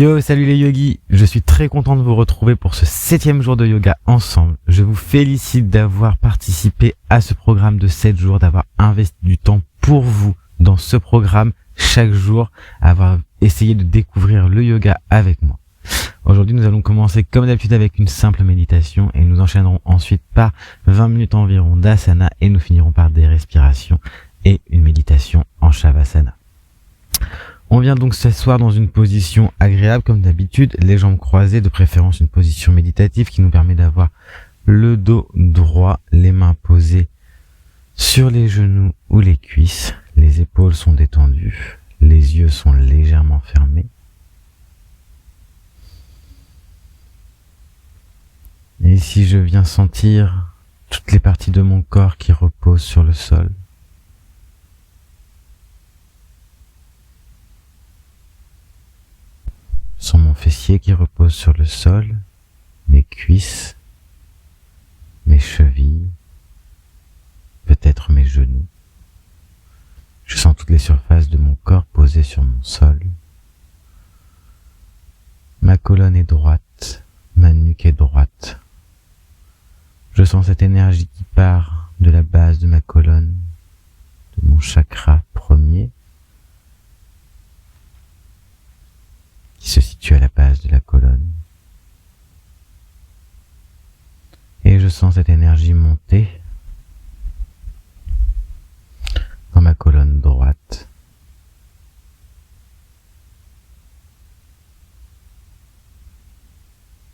Yo, salut les yogis, je suis très content de vous retrouver pour ce 7e jour de yoga ensemble. Je vous félicite d'avoir participé à ce programme de 7 jours, d'avoir investi du temps pour vous dans ce programme chaque jour, avoir essayé de découvrir le yoga avec moi. Aujourd'hui, nous allons commencer comme d'habitude avec une simple méditation et nous enchaînerons ensuite par 20 minutes environ d'asana et nous finirons par des respirations et une méditation en shavasana. On vient donc s'asseoir dans une position agréable comme d'habitude, les jambes croisées, de préférence une position méditative qui nous permet d'avoir le dos droit, les mains posées sur les genoux ou les cuisses, les épaules sont détendues, les yeux sont légèrement fermés. Et ici je viens sentir toutes les parties de mon corps qui reposent sur le sol. Je sens mon fessier qui repose sur le sol, mes cuisses, mes chevilles, peut-être mes genoux. Je sens toutes les surfaces de mon corps posées sur mon sol. Ma colonne est droite, ma nuque est droite. Je sens cette énergie qui part de la base de ma colonne, de mon chakra premier, qui se situe à la base de la colonne. Et je sens cette énergie monter dans ma colonne droite.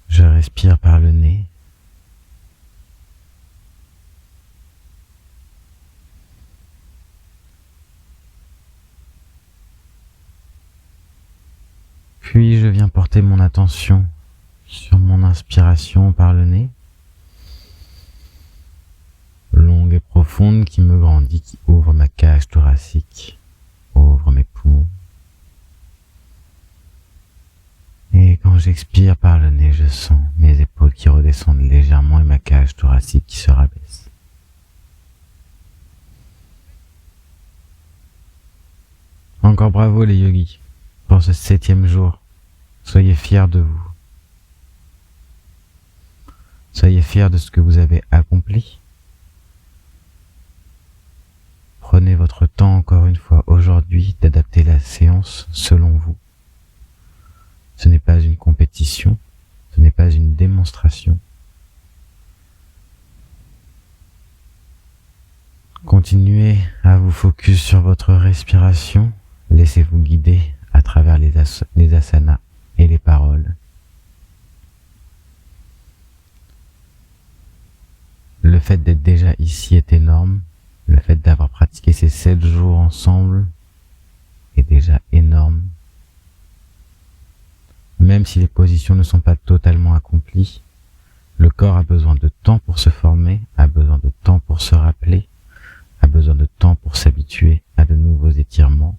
Je respire par le nez. Puis je viens porter mon attention sur mon inspiration par le nez, longue et profonde qui me grandit, qui ouvre ma cage thoracique, ouvre mes poumons. Et quand j'expire par le nez, je sens mes épaules qui redescendent légèrement et ma cage thoracique qui se rabaisse. Encore bravo les yogis pour ce 7e jour. Soyez fiers de vous. Soyez fiers de ce que vous avez accompli. Prenez votre temps encore une fois aujourd'hui d'adapter la séance selon vous. Ce n'est pas une compétition, ce n'est pas une démonstration. Continuez à vous focus sur votre respiration. Laissez-vous guider à travers les asanas et les paroles. Le fait d'être déjà ici est énorme. Le fait d'avoir pratiqué ces 7 jours ensemble est déjà énorme. Même si les positions ne sont pas totalement accomplies, le corps a besoin de temps pour se former, a besoin de temps pour se rappeler, a besoin de temps pour s'habituer à de nouveaux étirements,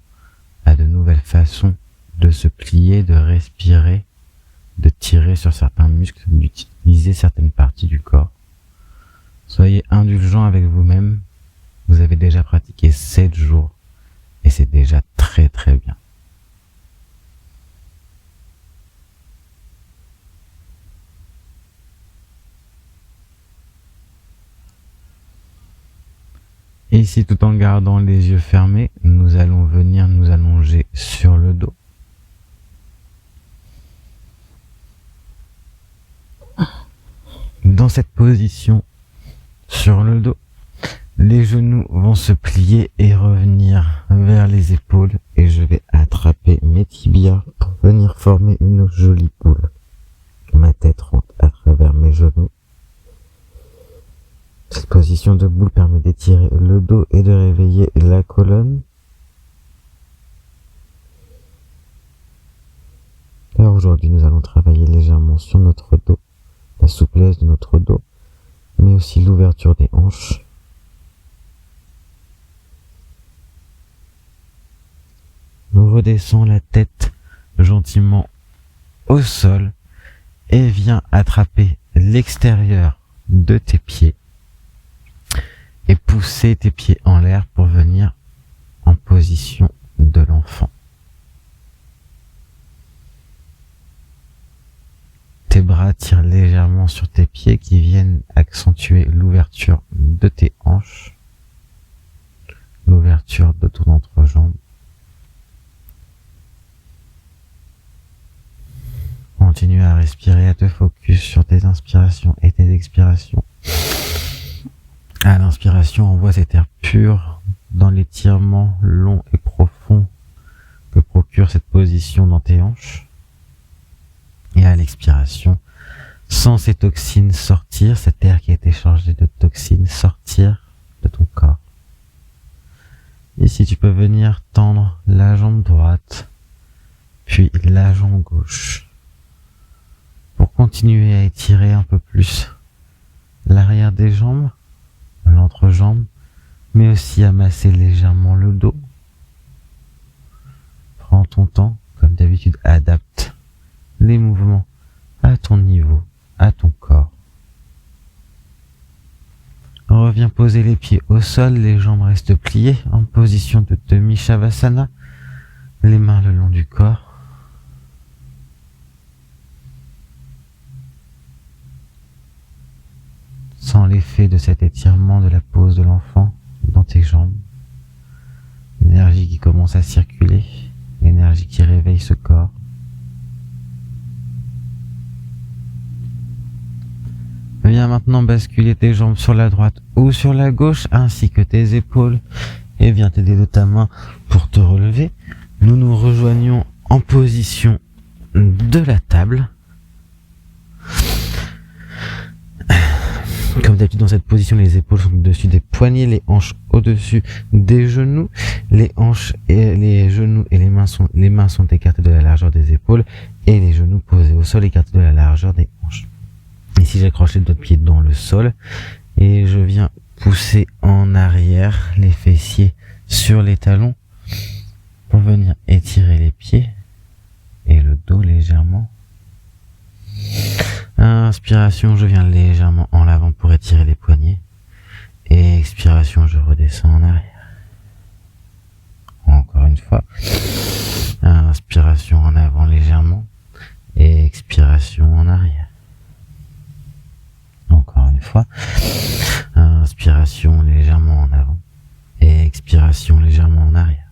à de nouvelles façons de se plier, de respirer, de tirer sur certains muscles, d'utiliser certaines parties du corps. Soyez indulgents avec vous-même. Vous avez déjà pratiqué 7 jours et c'est déjà très très bien. Et ici, tout en gardant les yeux fermés, nous allons venir nous allonger sur le dos. Dans cette position, sur le dos, les genoux vont se plier et revenir vers les épaules et je vais attraper mes tibias pour venir former une jolie boule. Ma tête rentre à travers mes genoux. Cette position de boule permet d'étirer le dos et de réveiller la colonne. Alors aujourd'hui, nous allons travailler légèrement sur notre dos, la souplesse de notre dos, mais aussi l'ouverture des hanches. On redescend la tête gentiment au sol et viens attraper l'extérieur de tes pieds et pousser tes pieds en l'air pour venir en position de l'enfant. tes bras tirent légèrement sur tes pieds qui viennent accentuer l'ouverture de tes hanches, l'ouverture de ton entrejambe. Continue à respirer, à te focus sur tes inspirations et tes expirations. À l'inspiration, envoie cet air pur dans l'étirement long et profond que procure cette position dans tes hanches. Et à l'expiration, sens ces toxines sortir, cet air qui a été chargé de toxines sortir de ton corps. Ici, tu peux venir tendre la jambe droite, puis la jambe gauche, pour continuer à étirer un peu plus l'arrière des jambes, l'entrejambe, mais aussi à masser légèrement le dos. Prends ton temps, comme d'habitude, adapte les mouvements à ton niveau, à ton corps. Reviens poser les pieds au sol, les jambes restent pliées en position de demi-shavasana, les mains le long du corps. Sens l'effet de cet étirement de la pose de l'enfant dans tes jambes. L'énergie qui commence à circuler, l'énergie qui réveille ce corps. Viens maintenant basculer tes jambes sur la droite ou sur la gauche ainsi que tes épaules et viens t'aider de ta main pour te relever. Nous nous rejoignons en position de la table. Comme d'habitude dans cette position, les épaules sont au-dessus des poignets, les hanches au-dessus des genoux, les hanches et les genoux et les mains sont écartées de la largeur des épaules et les genoux posés au sol écartés de la largeur des hanches. Ici, j'accroche les doigts de pied dans le sol et je viens pousser en arrière les fessiers sur les talons pour venir étirer les pieds et le dos légèrement. Inspiration, je viens légèrement en avant pour étirer les poignets. Et expiration, je redescends en arrière. Encore une fois. Inspiration en avant légèrement. Et expiration en arrière. Encore une fois. Inspiration légèrement en avant. Et expiration légèrement en arrière.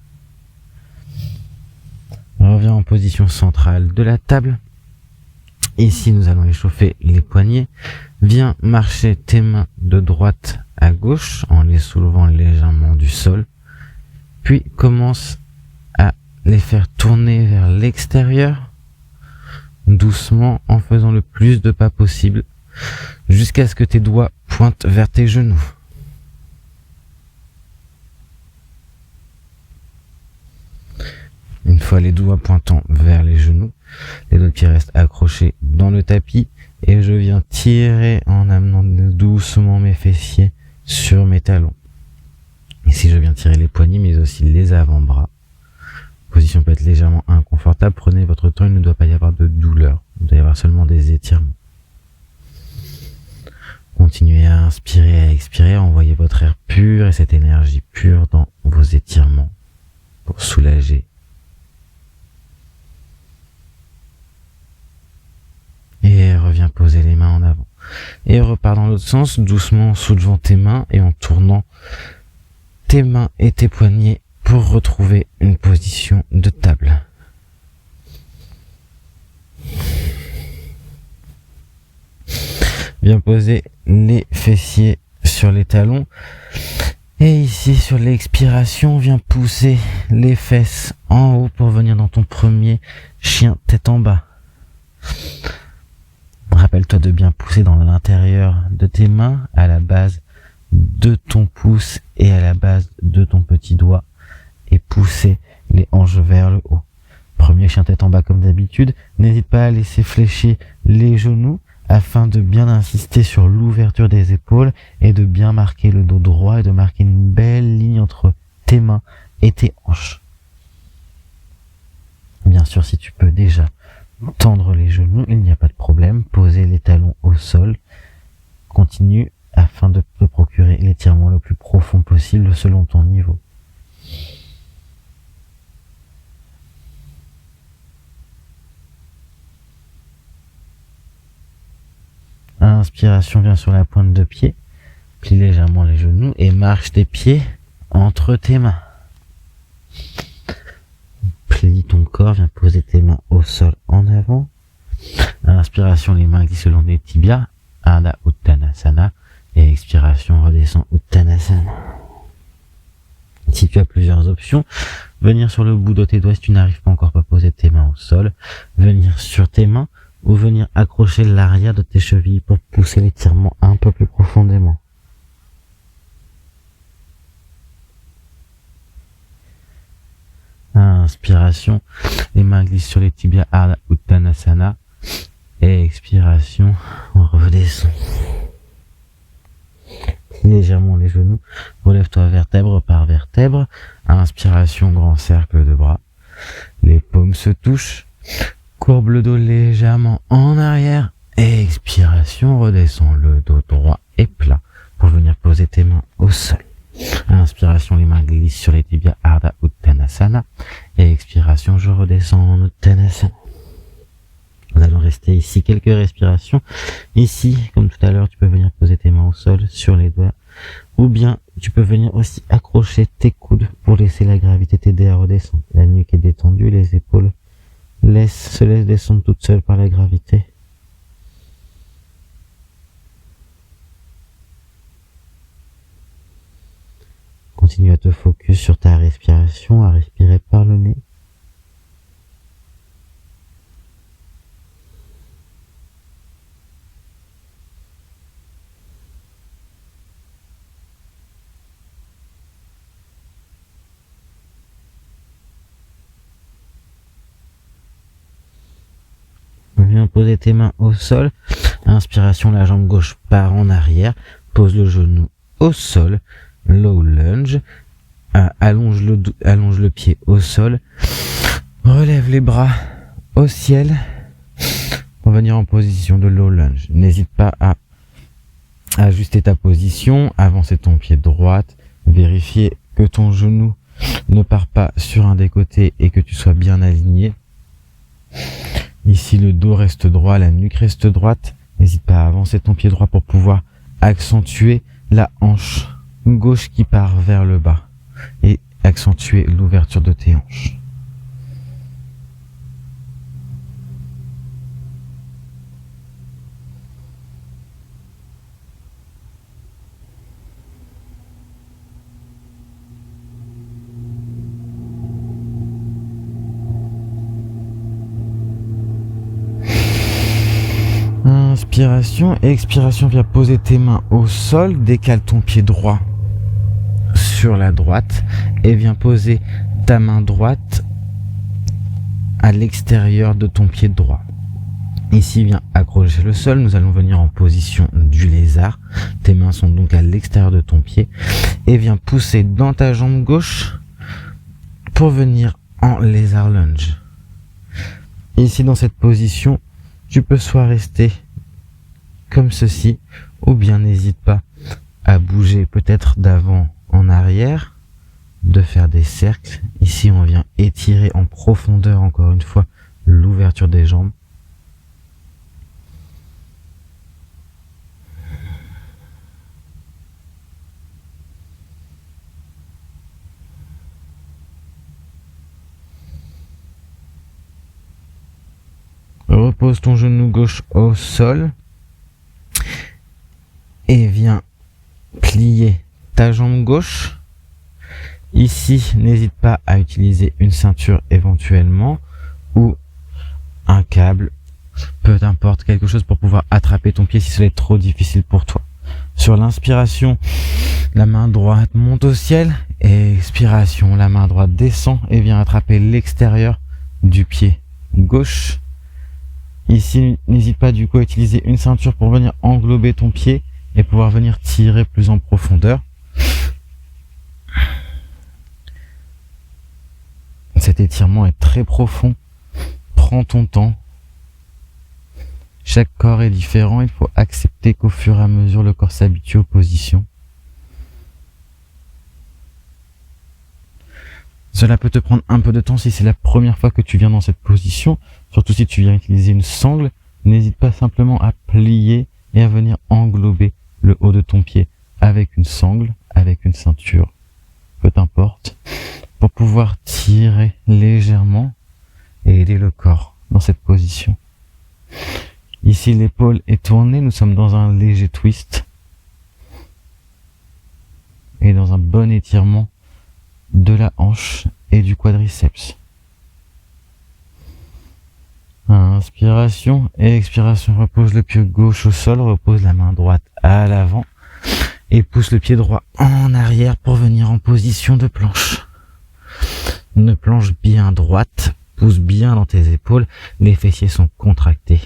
Reviens en position centrale de la table. Ici, nous allons échauffer les poignets. Viens marcher tes mains de droite à gauche en les soulevant légèrement du sol. Puis commence à les faire tourner vers l'extérieur, doucement en faisant le plus de pas possible, jusqu'à ce que tes doigts pointent vers tes genoux. Une fois les doigts pointant vers les genoux, les doigts de pied restent accrochés dans le tapis et je viens tirer en amenant doucement mes fessiers sur mes talons. Ici, je viens tirer les poignets mais aussi les avant-bras. La position peut être légèrement inconfortable. Prenez votre temps, il ne doit pas y avoir de douleur. Il doit y avoir seulement des étirements. Continuez à inspirer, à expirer, envoyez votre air pur et cette énergie pure dans vos étirements pour soulager. Et reviens poser les mains en avant. Et repars dans l'autre sens, doucement en soulevant tes mains et en tournant tes mains et tes poignets pour retrouver une position de table. Viens poser les fessiers sur les talons. Et ici, sur l'expiration, viens pousser les fesses en haut pour venir dans ton premier chien tête en bas. Rappelle-toi de bien pousser dans l'intérieur de tes mains, à la base de ton pouce et à la base de ton petit doigt, et pousser les hanches vers le haut. Premier chien tête en bas comme d'habitude. N'hésite pas à laisser fléchir les genoux afin de bien insister sur l'ouverture des épaules et de bien marquer le dos droit et de marquer une belle ligne entre tes mains et tes hanches. Bien sûr, si tu peux déjà tendre les genoux, il n'y a pas de problème. Poser les talons au sol. Continue afin de te procurer l'étirement le plus profond possible selon ton niveau. Inspiration, viens sur la pointe de pied. Plie légèrement les genoux et marche tes pieds entre tes mains. Plie ton corps, viens poser tes mains au sol en avant. Inspiration, les mains glissent le long des tibias. Ardha Uttanasana. Et expiration, redescend Uttanasana. Si tu as plusieurs options, venir sur le bout de tes doigts si tu n'arrives pas encore à poser tes mains au sol, venir sur tes mains ou venir accrocher l'arrière de tes chevilles pour pousser l'étirement un peu plus profondément. Inspiration, les mains glissent sur les tibias, Ardha Uttanasana. Et expiration, on redescend. Légèrement les genoux, relève-toi vertèbre par vertèbre. Inspiration, grand cercle de bras. Les paumes se touchent. Courbe le dos légèrement en arrière. Et expiration, redescend le dos droit et plat pour venir poser tes mains au sol. Inspiration, les mains glissent sur les tibias, Ardha Uttanasana. Et expiration, je redescends en Uttanasana. Nous allons rester ici quelques respirations. Ici, comme tout à l'heure, tu peux venir poser tes mains au sol, sur les doigts. Ou bien, tu peux venir aussi accrocher tes coudes pour laisser la gravité t'aider à redescendre. La nuque est détendue, les épaules se laissent descendre toutes seules par la gravité. Continue à te focus sur ta respiration, à respirer par le nez. Viens poser tes mains au sol. Inspiration, la jambe gauche part en arrière. Pose le genou au sol. Low lunge. Allonge le pied au sol. Relève les bras au ciel pour venir en position de low lunge. N'hésite pas à ajuster ta position, avancer ton pied droite, vérifier que ton genou ne part pas sur un des côtés et que tu sois bien aligné. Ici, le dos reste droit, la nuque reste droite. N'hésite pas à avancer ton pied droit pour pouvoir accentuer la hanche gauche qui part vers le bas et accentuer l'ouverture de tes hanches. Inspiration et expiration, viens poser tes mains au sol, décale ton pied droit sur la droite et viens poser ta main droite à l'extérieur de ton pied droit. Ici, viens accrocher le sol, nous allons venir en position du lézard. Tes mains sont donc à l'extérieur de ton pied et viens pousser dans ta jambe gauche pour venir en lézard lunge. Ici, dans cette position, tu peux soit rester comme ceci, ou bien n'hésite pas à bouger peut-être d'avant en arrière, de faire des cercles. Ici, on vient étirer en profondeur, encore une fois, l'ouverture des jambes. Repose ton genou gauche au sol et viens plier ta jambe gauche. Ici, n'hésite pas à utiliser une ceinture éventuellement ou un câble, peu importe, quelque chose pour pouvoir attraper ton pied si cela est trop difficile pour toi. Sur l'inspiration, la main droite monte au ciel et expiration, la main droite descend et vient attraper l'extérieur du pied gauche. Ici, n'hésite pas du coup à utiliser une ceinture pour venir englober ton pied et pouvoir venir tirer plus en profondeur. Cet étirement est très profond. Prends ton temps. Chaque corps est différent. Il faut accepter qu'au fur et à mesure, le corps s'habitue aux positions. Cela peut te prendre un peu de temps si c'est la première fois que tu viens dans cette position. Surtout si tu viens utiliser une sangle, n'hésite pas simplement à plier et à venir englober le haut de ton pied avec une sangle, avec une ceinture, peu importe, pour pouvoir tirer légèrement et aider le corps dans cette position. Ici, l'épaule est tournée, nous sommes dans un léger twist et dans un bon étirement de la hanche et du quadriceps. Inspiration et expiration, repose le pied gauche au sol, repose la main droite à l'avant et pousse le pied droit en arrière pour venir en position de planche. Une planche bien droite, pousse bien dans tes épaules, les fessiers sont contractés.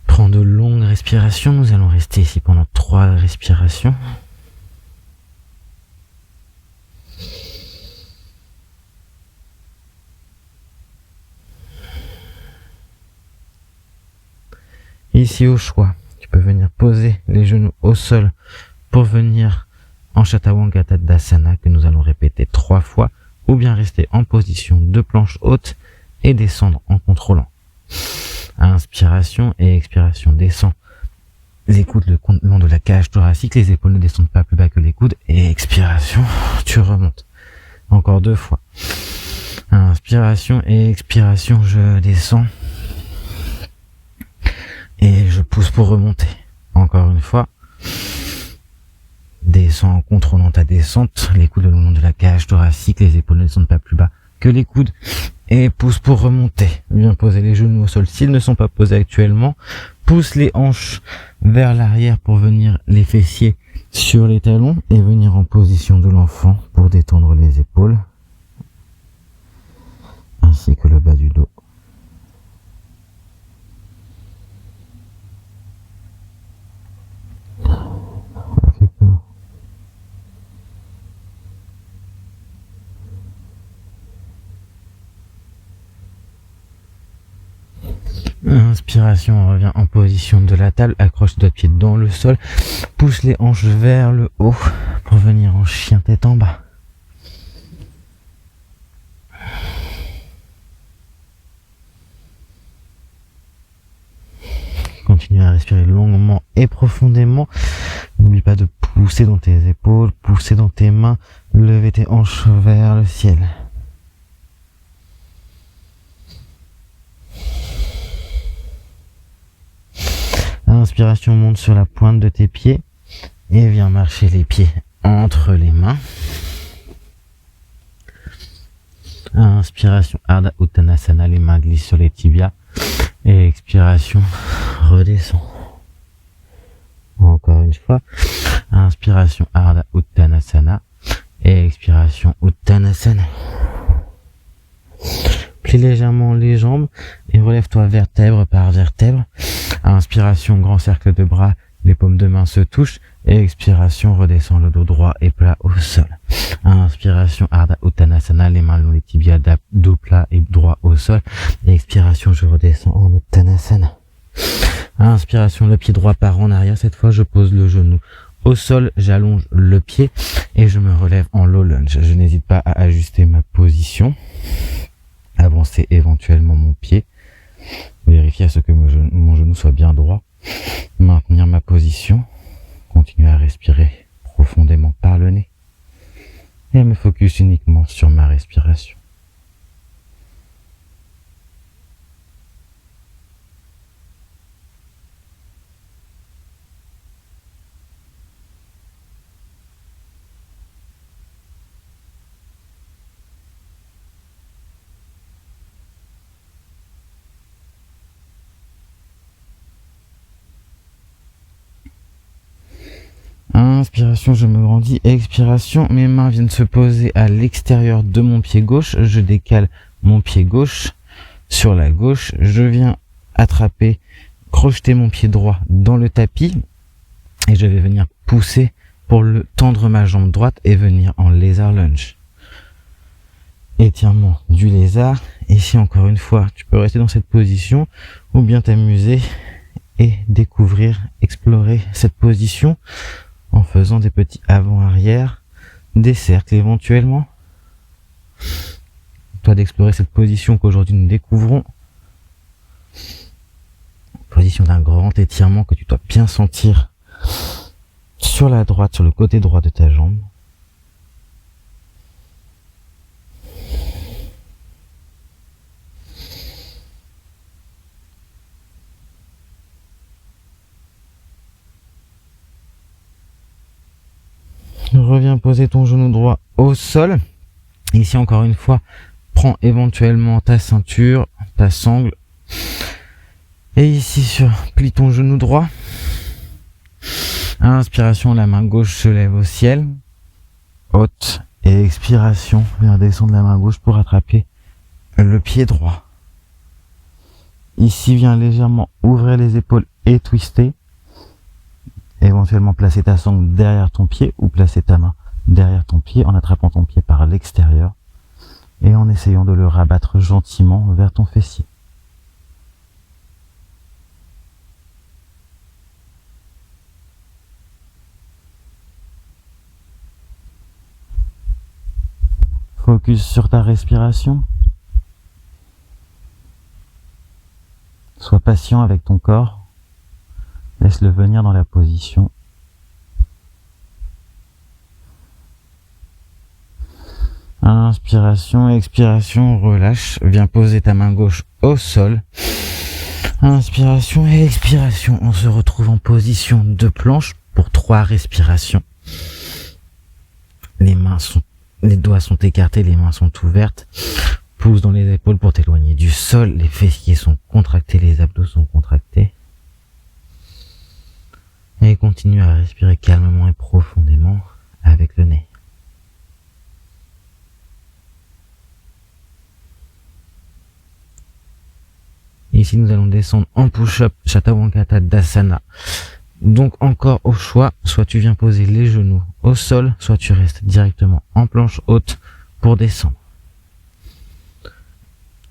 Prends de longues respirations, nous allons rester ici pendant 3 respirations. Ici au choix, tu peux venir poser les genoux au sol pour venir en Chaturanga Tadasana que nous allons répéter 3 fois, ou bien rester en position de planche haute et descendre en contrôlant. Inspiration et expiration, descend les coudes le long de la cage thoracique, les épaules ne descendent pas plus bas que les coudes, et expiration, tu remontes. Encore 2 fois. Inspiration et expiration, je descends. Et je pousse pour remonter. Encore une fois. Descends en contrôlant ta descente. Les coudes le long de la cage thoracique. Les épaules ne descendent pas plus bas que les coudes. Et pousse pour remonter. Bien poser les genoux au sol s'ils ne sont pas posés actuellement. Pousse les hanches vers l'arrière pour venir les fessiers sur les talons. Et venir en position de l'enfant pour détendre les épaules. Ainsi que le bas du dos. Inspiration, on revient en position de la table, accroche tes pieds dans le sol, pousse les hanches vers le haut pour venir en chien tête en bas. Continue à respirer longuement et profondément. N'oublie pas de pousser dans tes épaules, pousser dans tes mains, lever tes hanches vers le ciel. Inspiration, monte sur la pointe de tes pieds et viens marcher les pieds entre les mains. Inspiration, Ardha Uttanasana, les mains glissent sur les tibias. Et expiration, redescend. Encore une fois. Inspiration, Ardha Uttanasana. Et expiration, Uttanasana. Plie légèrement les jambes et relève-toi vertèbre par vertèbre. Inspiration, grand cercle de bras, les paumes de main se touchent. Et expiration, redescend le dos droit et plat au sol. Inspiration, Ardha Uttanasana, les mains le long des tibias, dos plat et droit au sol. Et expiration, je redescends en Uttanasana. Inspiration, le pied droit part en arrière. Cette fois, je pose le genou au sol, j'allonge le pied et je me relève en low lunge. Je n'hésite pas à ajuster ma position. Avancer éventuellement mon pied. Vérifier à ce que mon genou soit bien droit. Maintenir ma position. Continuer à respirer profondément par le nez. Et à me focus uniquement sur ma respiration. Inspiration, je me grandis. Expiration, mes mains viennent se poser à l'extérieur de mon pied gauche. Je décale mon pied gauche sur la gauche. Je viens attraper, crocheter mon pied droit dans le tapis. Et je vais venir pousser pour tendre ma jambe droite et venir en lézard lunge. Étirement du lézard. Ici, encore une fois, tu peux rester dans cette position ou bien t'amuser et découvrir, explorer cette position en faisant des petits avant-arrière, des cercles éventuellement. Toi d'explorer cette position qu'aujourd'hui nous découvrons. position d'un grand étirement que tu dois bien sentir sur la droite, sur le côté droit de ta jambe. Reviens poser ton genou droit au sol. Ici, encore une fois, prends éventuellement ta ceinture, ta sangle. Et ici, plie ton genou droit. Inspiration, la main gauche se lève au ciel. Haute. Et expiration, viens descendre la main gauche pour attraper le pied droit. Ici, viens légèrement ouvrir les épaules et twister. Éventuellement placer ta sangle derrière ton pied ou placer ta main derrière ton pied en attrapant ton pied par l'extérieur et en essayant de le rabattre gentiment vers ton fessier. Focus sur ta respiration. Sois patient avec ton corps. Laisse-le venir dans la position. Inspiration, expiration, relâche. Viens poser ta main gauche au sol. Inspiration et expiration. On se retrouve en position de planche pour 3 respirations. Les doigts sont écartés, les mains sont ouvertes. Pousse dans les épaules pour t'éloigner du sol. Les fessiers sont contractés, les abdos sont contractés. Et continue à respirer calmement et profondément avec le nez. Ici, nous allons descendre en push-up Chaturanga Dasana. Donc encore au choix, soit tu viens poser les genoux au sol, soit tu restes directement en planche haute pour descendre.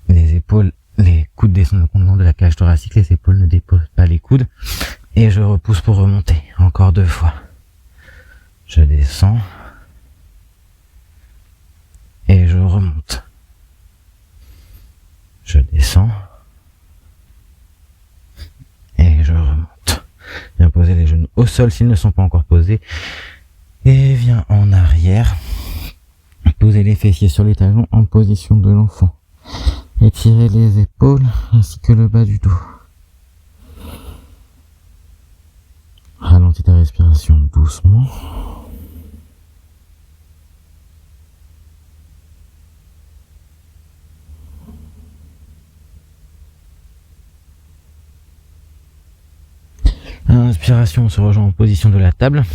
Les épaules, les coudes descendent le long de la cage thoracique, les épaules ne déposent pas les coudes. Et je repousse pour remonter. Encore 2 fois. Je descends. Et je remonte. Je descends. Et je remonte. Viens poser les genoux au sol s'ils ne sont pas encore posés. Et viens en arrière. Poser les fessiers sur les talons en position de l'enfant. Étirez les épaules ainsi que le bas du dos. Ralentis ta respiration doucement. Inspiration, on se rejoint en position de la table.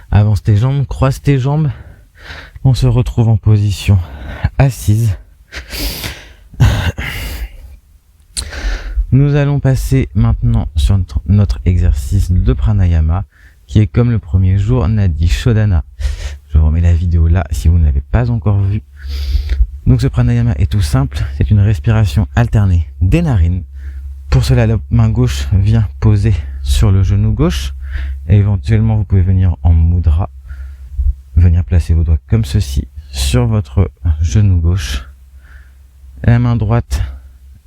Avance tes jambes, croise tes jambes. On se retrouve en position assise. Nous allons passer maintenant sur notre exercice de pranayama qui est comme le premier jour Nadi Shodhana. Je vous remets la vidéo là si vous ne l'avez pas encore vue. Donc ce pranayama est tout simple, c'est une respiration alternée des narines. Pour cela, la main gauche vient poser sur le genou gauche et éventuellement vous pouvez venir en mudra, venir placer vos doigts comme ceci sur votre genou gauche. La main droite,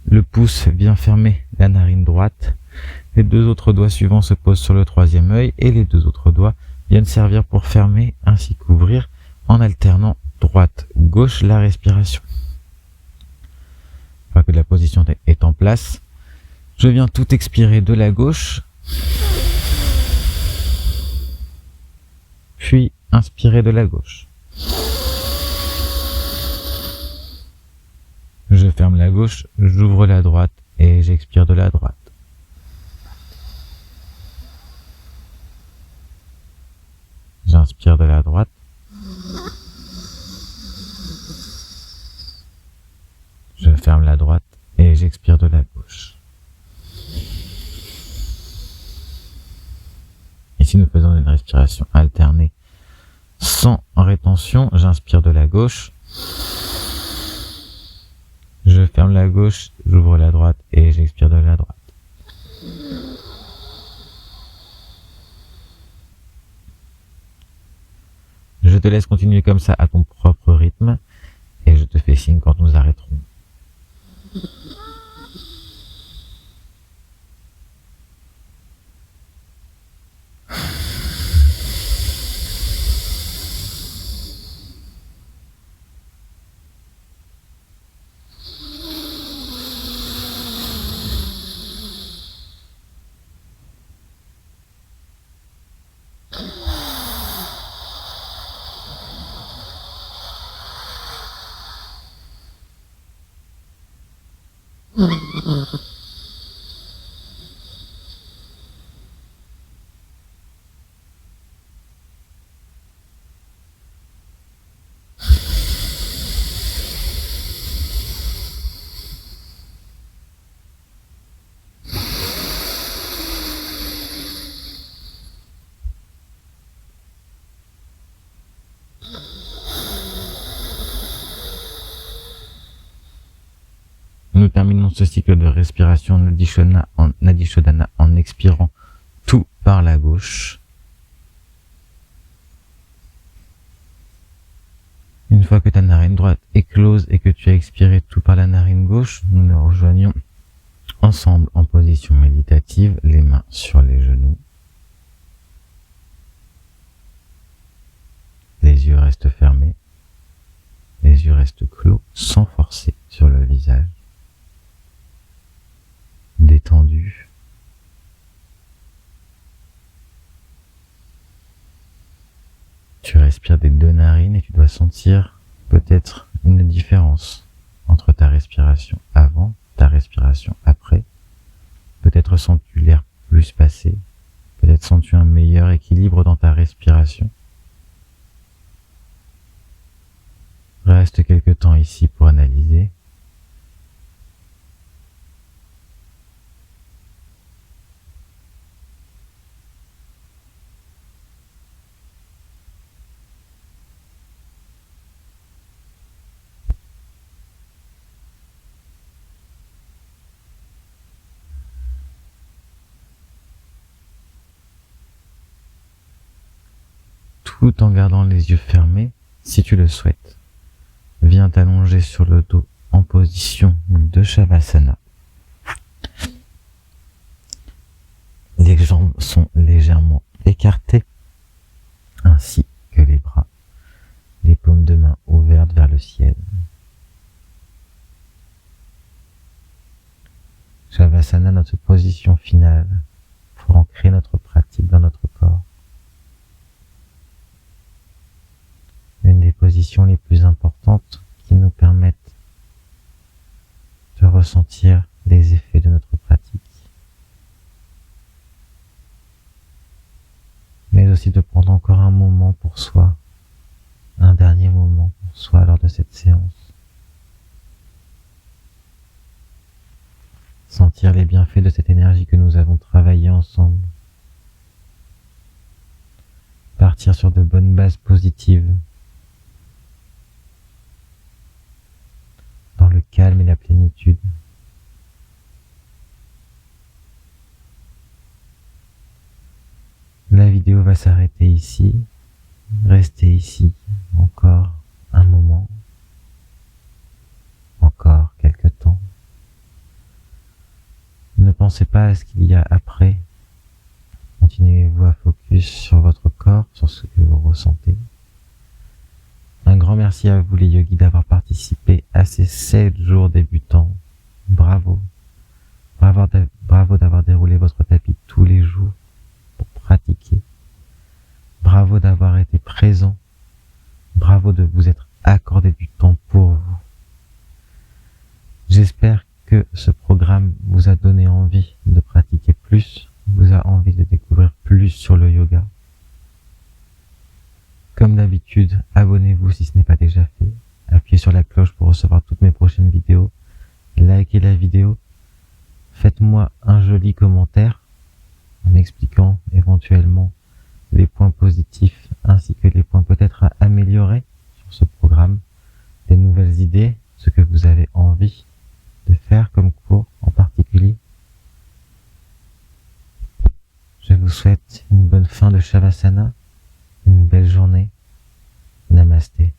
le pouce vient fermer la narine droite. Les 2 autres doigts suivants se posent sur le 3e œil et les 2 autres doigts viennent servir pour fermer ainsi qu'ouvrir en alternant droite-gauche la respiration. Une fois que la position est en place, je viens tout expirer de la gauche, puis inspirer de la gauche. Je ferme la gauche, j'ouvre la droite et j'expire de la droite. J'inspire de la droite. Je ferme la droite et j'expire de la gauche. Ici, nous faisons une respiration alternée sans rétention. J'inspire de la gauche. Je ferme la gauche, j'ouvre la droite et j'expire de la droite. Je te laisse continuer comme ça à ton propre rythme et je te fais signe quand nous arrêterons. Nous terminons ce cycle de respiration Nadishodhana en expirant tout par la gauche. Une fois que ta narine droite est close et que tu as expiré tout par la narine gauche, nous nous rejoignons ensemble en position méditative, les mains sur les genoux. Les yeux restent fermés, les yeux restent clos, sans forcer sur le visage. Détendu. Tu respires des deux narines et tu dois sentir peut-être une différence entre ta respiration avant, ta respiration après. Peut-être sens-tu l'air plus passer, peut-être sens-tu un meilleur équilibre dans ta respiration. Reste quelque temps ici pour analyser. Tout en gardant les yeux fermés, si tu le souhaites. Viens t'allonger sur le dos en position de Shavasana. Les jambes sont légèrement écartées, ainsi que les bras, les paumes de main ouvertes vers le ciel. Shavasana, notre position finale, pour ancrer notre pratique dans notre corps. Une des positions les plus importantes qui nous permettent de ressentir les effets de notre pratique, mais aussi de prendre encore un moment pour soi, un dernier moment pour soi lors de cette séance. Sentir les bienfaits de cette énergie que nous avons travaillée ensemble. Partir sur de bonnes bases positives, dans le calme et la plénitude. La vidéo va s'arrêter ici. Restez ici encore un moment, encore quelques temps. Ne pensez pas à ce qu'il y a après. Continuez-vous à focus sur votre corps, sur ce que vous ressentez. Un grand merci à vous les yogis d'avoir participé à ces 7 jours débutants. Bravo. Bravo d'avoir déroulé votre tapis tous les jours pour pratiquer. Bravo d'avoir été présent. Bravo de vous être accordé du temps pour vous. J'espère que ce programme vous a donné envie de pratiquer plus, vous a envie de découvrir plus sur le yoga. Comme d'habitude, abonnez-vous si ce n'est pas déjà fait. Appuyez sur la cloche pour recevoir toutes mes prochaines vidéos. Likez la vidéo. Faites-moi un joli commentaire en expliquant éventuellement les points positifs ainsi que les points peut-être à améliorer sur ce programme, des nouvelles idées, ce que vous avez envie de faire comme cours en particulier. Je vous souhaite une bonne fin de Shavasana, une belle journée. Namasté.